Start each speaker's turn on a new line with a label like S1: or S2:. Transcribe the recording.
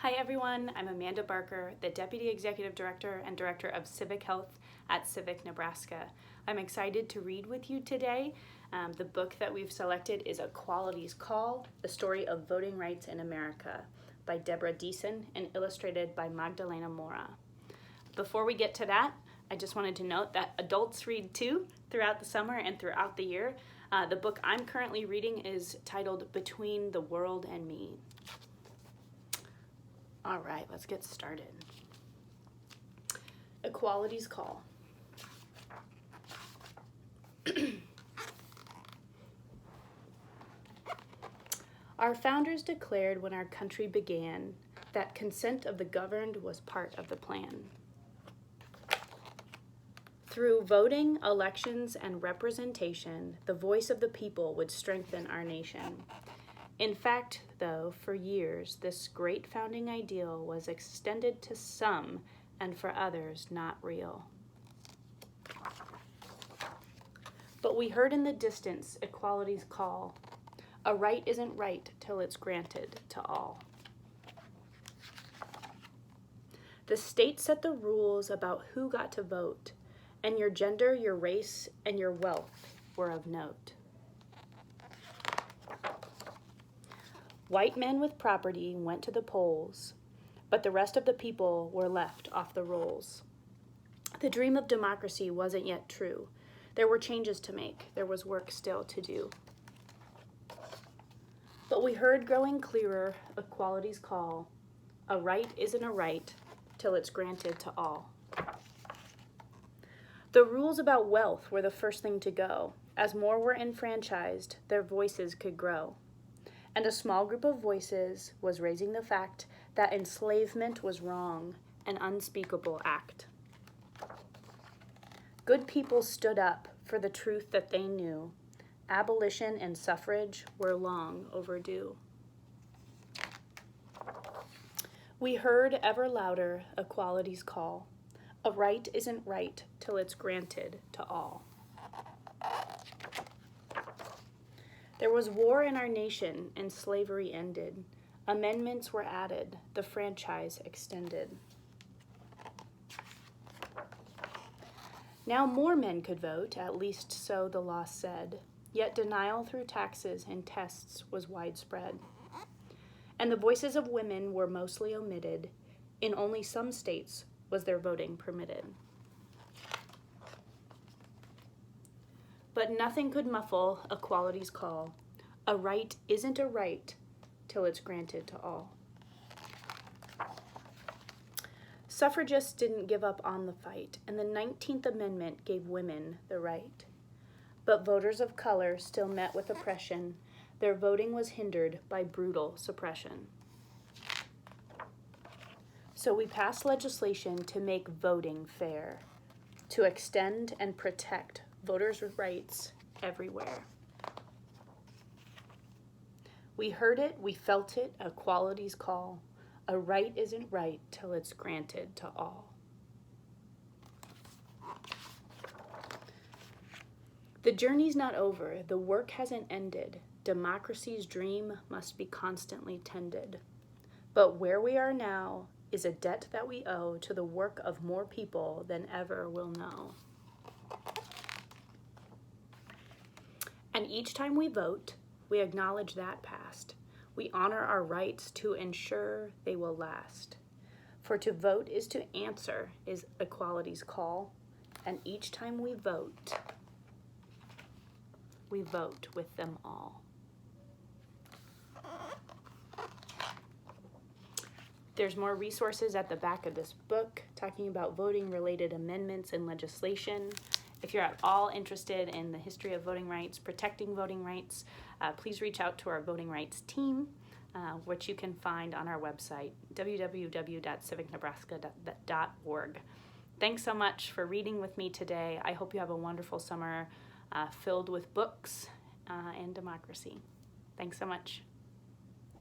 S1: Hi everyone, I'm Amanda Barker, the Deputy Executive Director and Director of Civic Health at Civic, Nebraska. I'm excited to read with you today. The book that we've selected is Equality's Call, The Story of Voting Rights in America by Deborah Deason and illustrated by Magdalena Mora. Before we get to that, I just wanted to note that adults read too throughout the summer and throughout the year. The book I'm currently reading is titled Between the World and Me. All right, let's get started. Equality's Call. Our founders declared when our country began that consent of the governed was part of the plan. Through voting, elections, and representation, the voice of the people would strengthen our nation. In fact, though, for years, this great founding ideal was extended to some and for others not real. But we heard in the distance equality's call. A right isn't right till it's granted to all. The state set the rules about who got to vote, and your gender, your race, and your wealth were of note. White men with property went to the polls, but the rest of the people were left off the rolls. The dream of democracy wasn't yet true. There were changes to make. There was work still to do. But we heard growing clearer equality's call. A right isn't a right till it's granted to all. The rules about wealth were the first thing to go. As more were enfranchised, their voices could grow. And a small group of voices was raising the fact that enslavement was wrong, an unspeakable act. Good people stood up for the truth that they knew. Abolition and suffrage were long overdue. We heard ever louder equality's call. A right isn't right till it's granted to all. There was war in our nation and slavery ended. Amendments were added, the franchise extended. Now more men could vote, at least so the law said, yet denial through taxes and tests was widespread. And the voices of women were mostly omitted. In only some states was their voting permitted. But nothing could muffle equality's call. A right isn't a right till it's granted to all. Suffragists didn't give up on the fight, and the 19th Amendment gave women the right. But voters of color still met with oppression. Their voting was hindered by brutal suppression. So we passed legislation to make voting fair, to extend and protect voters' rights everywhere. We heard it, we felt it, equality's call. A right isn't right till it's granted to all. The journey's not over, the work hasn't ended. Democracy's dream must be constantly tended. But where we are now is a debt that we owe to the work of more people than ever will know. And each time we vote, we acknowledge that past. We honor our rights to ensure they will last. For to vote is to answer is equality's call. And each time we vote with them all. There's more resources at the back of this book talking about voting-related amendments and legislation. If you're at all interested in the history of voting rights, protecting voting rights, please reach out to our voting rights team, which you can find on our website, www.civicnebraska.org. Thanks so much for reading with me today. I hope you have a wonderful summer filled with books and democracy. Thanks so much.